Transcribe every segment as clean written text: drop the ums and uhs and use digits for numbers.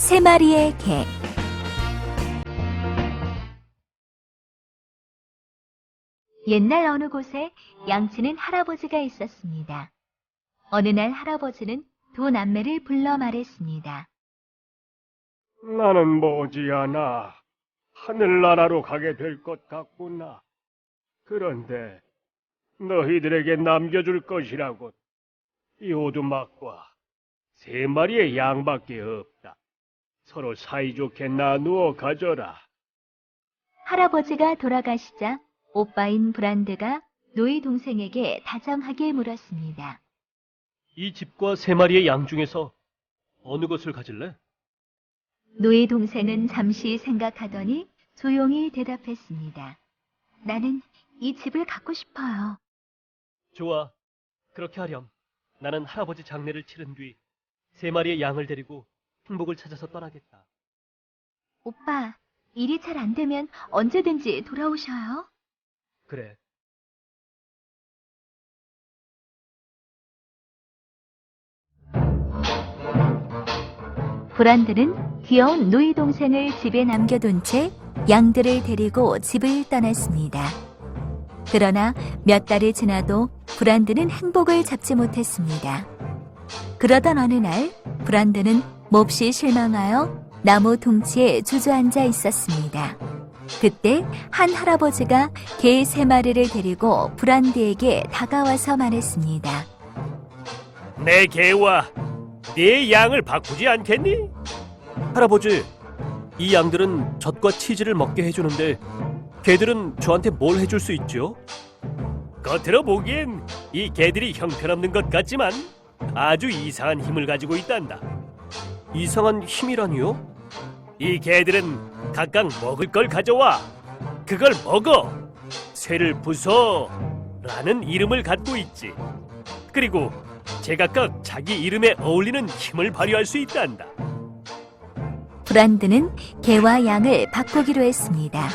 세 마리의 개. 옛날 어느 곳에 양치는 할아버지가 있었습니다. 어느 날 할아버지는 두 남매를 불러 말했습니다. 나는 머지않아 하늘나라로 가게 될 것 같구나. 그런데 너희들에게 남겨줄 것이라고 이 오두막과 세 마리의 양밖에 없다. 서로 사이좋게 나누어 가져라. 할아버지가 돌아가시자 오빠인 브란드가 노이 동생에게 다정하게 물었습니다. 이 집과 세 마리의 양 중에서 어느 것을 가질래? 노이 동생은 잠시 생각하더니 조용히 대답했습니다. 나는 이 집을 갖고 싶어요. 좋아, 그렇게 하렴. 나는 할아버지 장례를 치른 뒤 세 마리의 양을 데리고 행복을 찾아서 떠나겠다. 오빠, 일이 잘 안 되면 언제든지 돌아오셔요. 그래. 브란드는 귀여운 노이 동생을 집에 남겨둔 채 양들을 데리고 집을 떠났습니다. 그러나 몇 달이 지나도 브란드는 행복을 잡지 못했습니다. 그러던 어느 날 브란드는 몹시 실망하여 나무 둥치에 주저앉아 있었습니다. 그때 한 할아버지가 개 세 마리를 데리고 브란드에게 다가와서 말했습니다. 내 개와 네 양을 바꾸지 않겠니? 할아버지, 이 양들은 젖과 치즈를 먹게 해주는데 개들은 저한테 뭘 해줄 수 있죠? 겉으로 보기엔 이 개들이 형편없는 것 같지만 아주 이상한 힘을 가지고 있단다. 이상한 힘이라니요? 이 개들은 각각 먹을 걸 가져와 그걸 먹어 쇠를 부숴 라는 이름을 갖고 있지. 그리고 제각각 자기 이름에 어울리는 힘을 발휘할 수 있단다. 브란드는 개와 양을 바꾸기로 했습니다.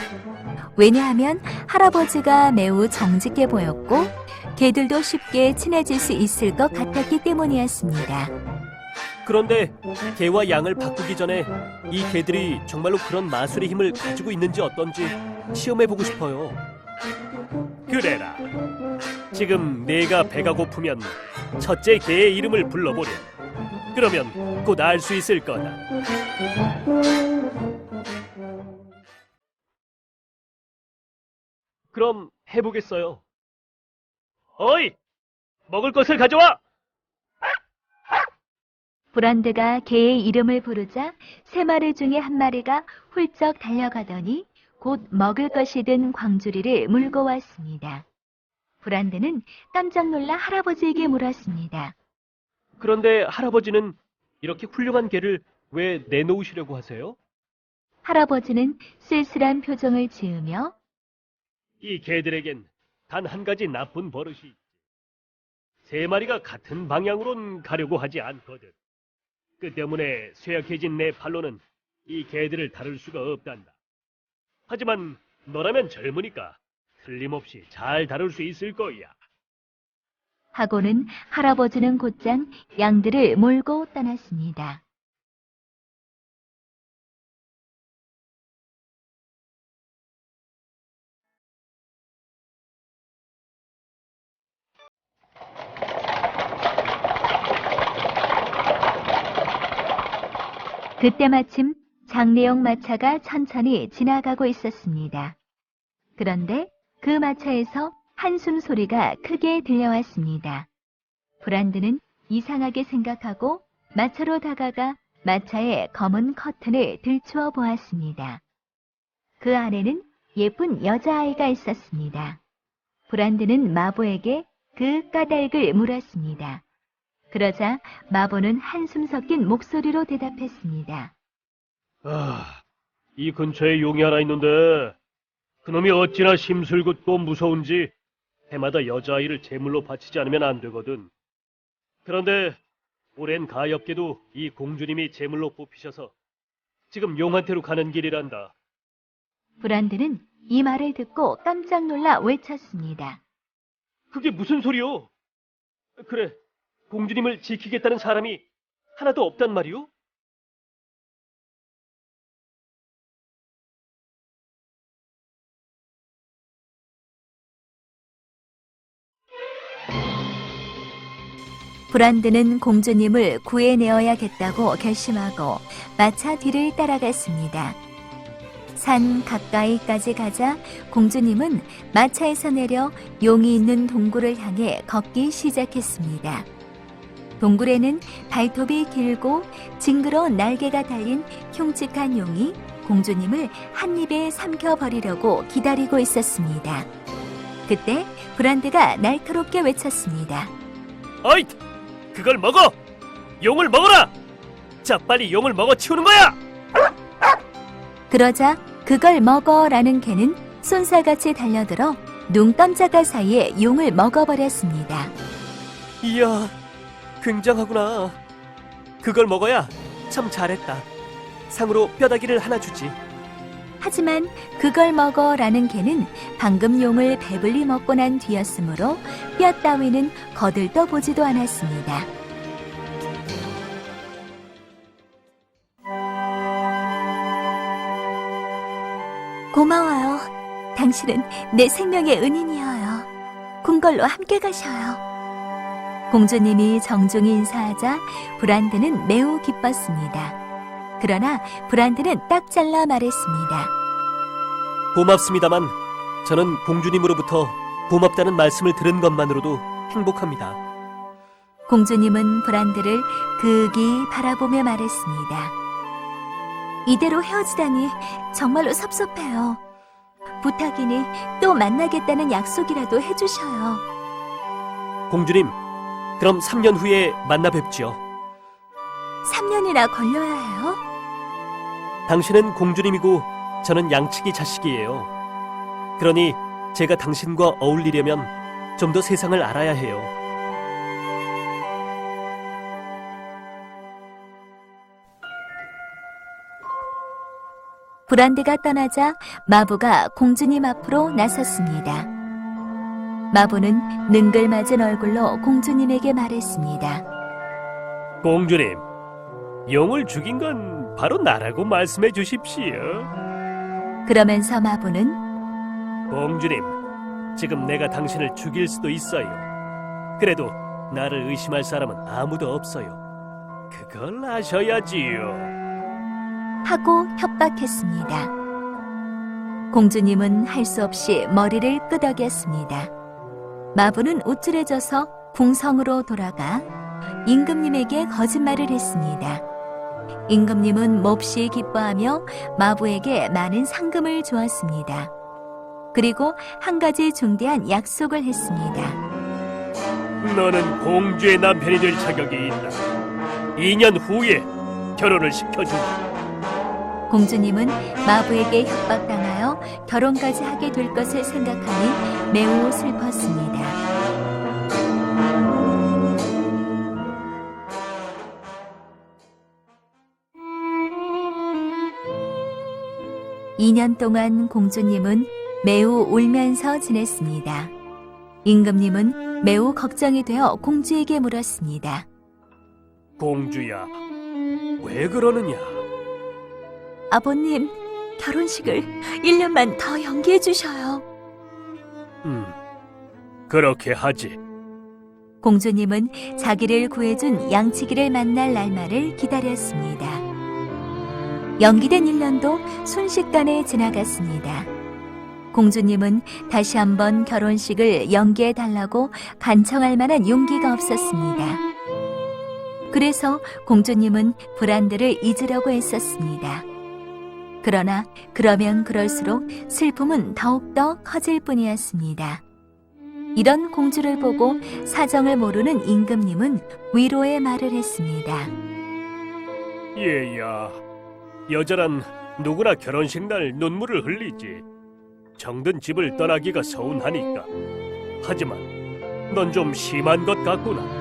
왜냐하면 할아버지가 매우 정직해 보였고 개들도 쉽게 친해질 수 있을 것 같았기 때문이었습니다. 그런데 개와 양을 바꾸기 전에 이 개들이 정말로 그런 마술의 힘을 가지고 있는지 어떤지 시험해보고 싶어요. 그래라. 지금 내가 배가 고프면 첫째 개의 이름을 불러보렴. 그러면 곧 알 수 있을 거다. 그럼 해보겠어요. 어이! 먹을 것을 가져와! 브란드가 개의 이름을 부르자 세 마리 중에 한 마리가 훌쩍 달려가더니 곧 먹을 것이 든 광주리를 물고 왔습니다. 브란드는 깜짝 놀라 할아버지에게 물었습니다. 그런데 할아버지는 이렇게 훌륭한 개를 왜 내놓으시려고 하세요? 할아버지는 쓸쓸한 표정을 지으며 이 개들에겐 단 한 가지 나쁜 버릇이 있지. 세 마리가 같은 방향으론 가려고 하지 않거든. 그 때문에 쇠약해진 내 팔로는 이 개들을 다룰 수가 없단다. 하지만 너라면 젊으니까 틀림없이 잘 다룰 수 있을 거야. 하고는 할아버지는 곧장 양들을 몰고 떠났습니다. 그때 마침 장례용 마차가 천천히 지나가고 있었습니다. 그런데 그 마차에서 한숨 소리가 크게 들려왔습니다. 브란드는 이상하게 생각하고 마차로 다가가 마차의 검은 커튼을 들추어 보았습니다. 그 안에는 예쁜 여자아이가 있었습니다. 브란드는 마보에게 그 까닭을 물었습니다. 그러자 마보는 한숨 섞인 목소리로 대답했습니다. 이 근처에 용이 하나 있는데 그놈이 어찌나 심술궂고 또 무서운지 해마다 여자아이를 제물로 바치지 않으면 안 되거든. 그런데 올해는 가엾게도 이 공주님이 제물로 뽑히셔서 지금 용한테로 가는 길이란다. 브란드는 이 말을 듣고 깜짝 놀라 외쳤습니다. 그게 무슨 소리요? 그래, 공주님을 지키겠다는 사람이 하나도 없단 말이오? 브란드는 공주님을 구해내어야겠다고 결심하고 마차 뒤를 따라갔습니다. 산 가까이까지 가자 공주님은 마차에서 내려 용이 있는 동굴을 향해 걷기 시작했습니다. 동굴에는 발톱이 길고 징그러운 날개가 달린 흉측한 용이 공주님을 한 입에 삼켜버리려고 기다리고 있었습니다. 그때 브란드가 날카롭게 외쳤습니다. 어이! 그걸 먹어! 용을 먹어라! 자, 빨리 용을 먹어 치우는 거야! 그러자 그걸 먹어라는 개는 쏜살같이 달려들어 눈 깜짝할 사이에 용을 먹어버렸습니다. 이야, 굉장하구나. 그걸 먹어야 참 잘했다. 상으로 뼈다귀를 하나 주지. 하지만 그걸 먹어라는 개는 방금 용을 배불리 먹고 난 뒤였으므로 뼈 따위는 거들떠 보지도 않았습니다. 고마워요. 당신은 내 생명의 은인이어요. 궁궐로 함께 가셔요. 공주님이 정중히 인사하자 브란드는 매우 기뻤습니다. 그러나 브란드는 딱 잘라 말했습니다. 고맙습니다만 저는 공주님으로부터 고맙다는 말씀을 들은 것만으로도 행복합니다. 공주님은 브란드를 극이 바라보며 말했습니다. 이대로 헤어지다니 정말로 섭섭해요. 부탁이니 또 만나겠다는 약속이라도 해주셔요. 공주님, 그럼 3년 후에 만나 뵙지요. 3년이나 걸려야 해요? 당신은 공주님이고 저는 양치기 자식이에요. 그러니 제가 당신과 어울리려면 좀 더 세상을 알아야 해요. 브란드가 떠나자 마부가 공주님 앞으로 나섰습니다. 마부는 능글맞은 얼굴로 공주님에게 말했습니다. 공주님, 용을 죽인 건 바로 나라고 말씀해 주십시오. 그러면서 마부는 공주님, 지금 내가 당신을 죽일 수도 있어요. 그래도 나를 의심할 사람은 아무도 없어요. 그걸 아셔야지요. 하고 협박했습니다. 공주님은 할 수 없이 머리를 끄덕였습니다. 마부는 우쭐해져서 궁성으로 돌아가 임금님에게 거짓말을 했습니다. 임금님은 몹시 기뻐하며 마부에게 많은 상금을 주었습니다. 그리고 한 가지 중대한 약속을 했습니다. 너는 공주의 남편이 될 자격이 있다. 2년 후에 결혼을 시켜준다. 공주님은 마부에게 협박당하여 결혼까지 하게 될 것을 생각하니 매우 슬펐습니다. (2년) 동안 공주님은 매우 울면서 지냈습니다. 임금님은 매우 걱정이 되어 공주에게 물었습니다. 공주야, 왜 그러느냐? 아버님, 결혼식을 1년만 더 연기해 주셔요. 그렇게 하지. 공주님은 자기를 구해준 양치기를 만날 날만을 기다렸습니다. 연기된 1년도 순식간에 지나갔습니다. 공주님은 다시 한번 결혼식을 연기해 달라고 간청할 만한 용기가 없었습니다. 그래서 공주님은 브란드를 잊으려고 했었습니다. 그러나 그러면 그럴수록 슬픔은 더욱더 커질 뿐이었습니다. 이런 공주를 보고 사정을 모르는 임금님은 위로의 말을 했습니다. 얘야, 여자란 누구나 결혼식 날 눈물을 흘리지. 정든 집을 떠나기가 서운하니까. 하지만 넌 좀 심한 것 같구나.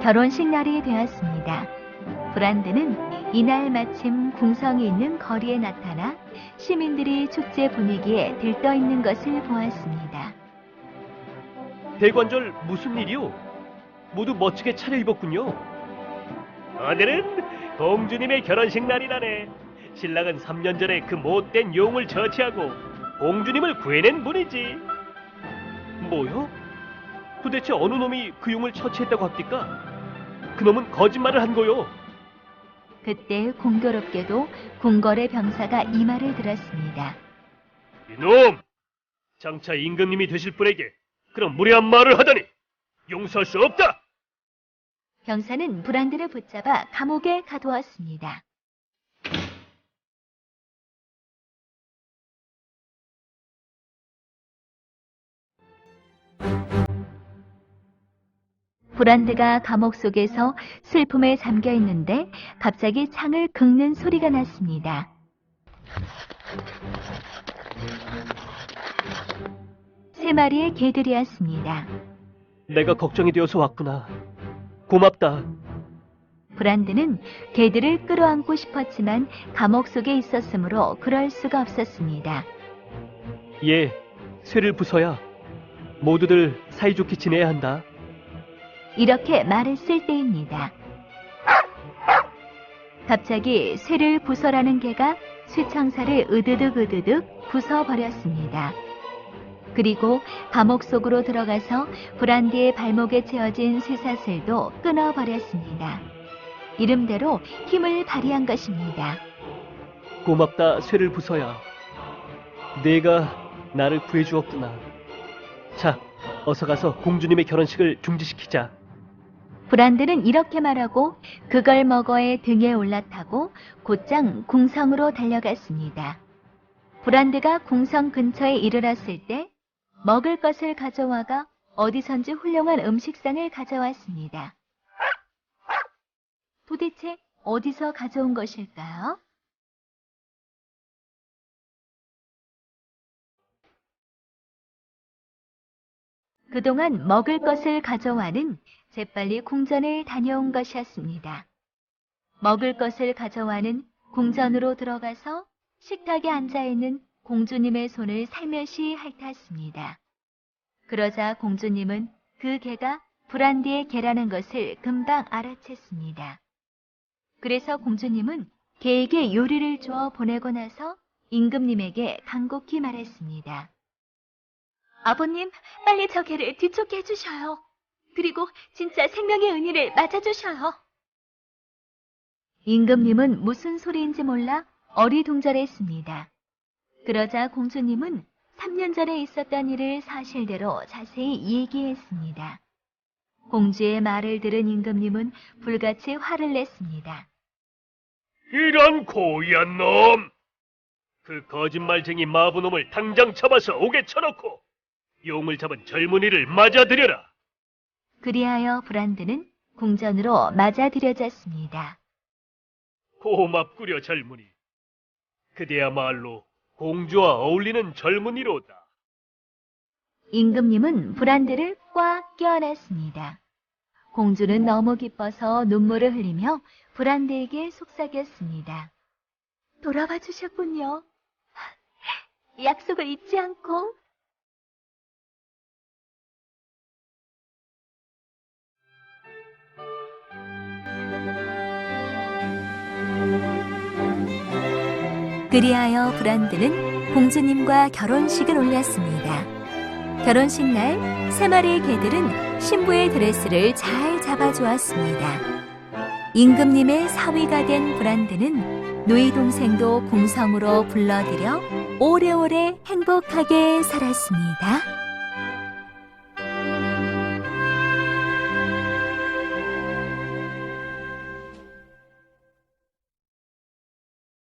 결혼식 날이 되었습니다. 브란드는 이날 마침 궁성이 있는 거리에 나타나 시민들이 축제 분위기에 들떠있는 것을 보았습니다. 대관절 무슨 일이요? 모두 멋지게 차려입었군요. 오늘은 공주님의 결혼식 날이라네. 신랑은 3년 전에 그 못된 용을 처치하고 공주님을 구해낸 분이지. 뭐요? 도대체 어느 놈이 그 용을 처치했다고 합니까? 그놈은 거짓말을 한 거요. 그때 공교롭게도 궁궐의 병사가 이 말을 들었습니다. 이놈! 장차 임금님이 되실 분에게 그런 무례한 말을 하다니 용서할 수 없다! 병사는 브란드를 붙잡아 감옥에 가두었습니다. 브란드가 감옥 속에서 슬픔에 잠겨 있는데 갑자기 창을 긁는 소리가 났습니다. 세 마리의 개들이었습니다. 내가 걱정이 되어서 왔구나. 고맙다. 브란드는 개들을 끌어안고 싶었지만 감옥 속에 있었으므로 그럴 수가 없었습니다. 예, 쇠를 부숴야 모두들 사이좋게 지내야 한다. 이렇게 말했을 때입니다. 갑자기 쇠를 부숴라는 개가 쇠창살을 으드득 부숴버렸습니다. 그리고 감옥 속으로 들어가서 브란디의 발목에 채워진 쇠사슬도 끊어버렸습니다. 이름대로 힘을 발휘한 것입니다. 고맙다, 쇠를 부숴야. 내가 나를 구해주었구나. 자, 어서 가서 공주님의 결혼식을 중지시키자. 브란드는 이렇게 말하고 그걸 먹어의 등에 올라타고 곧장 궁성으로 달려갔습니다. 브란드가 궁성 근처에 이르렀을 때 먹을 것을 가져와가 어디선지 훌륭한 음식상을 가져왔습니다. 도대체 어디서 가져온 것일까요? 그동안 먹을 것을 가져와는 재빨리 궁전에 다녀온 것이었습니다. 먹을 것을 가져와는 궁전으로 들어가서 식탁에 앉아있는 공주님의 손을 살며시 핥았습니다. 그러자 공주님은 그 개가 브란디의 개라는 것을 금방 알아챘습니다. 그래서 공주님은 개에게 요리를 주어 보내고 나서 임금님에게 간곡히 말했습니다. 아버님, 빨리 저 개를 뒤쫓게 해주셔요. 그리고 진짜 생명의 은혜를 맞아주셔요. 임금님은 무슨 소리인지 몰라 어리둥절했습니다. 그러자 공주님은 3년 전에 있었던 일을 사실대로 자세히 얘기했습니다. 공주의 말을 들은 임금님은 불같이 화를 냈습니다. 이런 고의한 놈! 그 거짓말쟁이 마부놈을 당장 잡아서 옥에 쳐넣고 용을 잡은 젊은이를 맞아들여라. 그리하여 브란드는 궁전으로 맞아들여졌습니다. 고맙구려 젊은이. 그대야말로 공주와 어울리는 젊은이로다. 임금님은 브란드를 꽉 껴안았습니다. 공주는 너무 기뻐서 눈물을 흘리며 브란드에게 속삭였습니다. 돌아와 주셨군요. 약속을 잊지 않고. 그리하여 브란드는 공주님과 결혼식을 올렸습니다. 결혼식 날 세 마리의 개들은 신부의 드레스를 잘 잡아주었습니다. 임금님의 사위가 된 브란드는 누이 동생도 궁성으로 불러들여 오래오래 행복하게 살았습니다.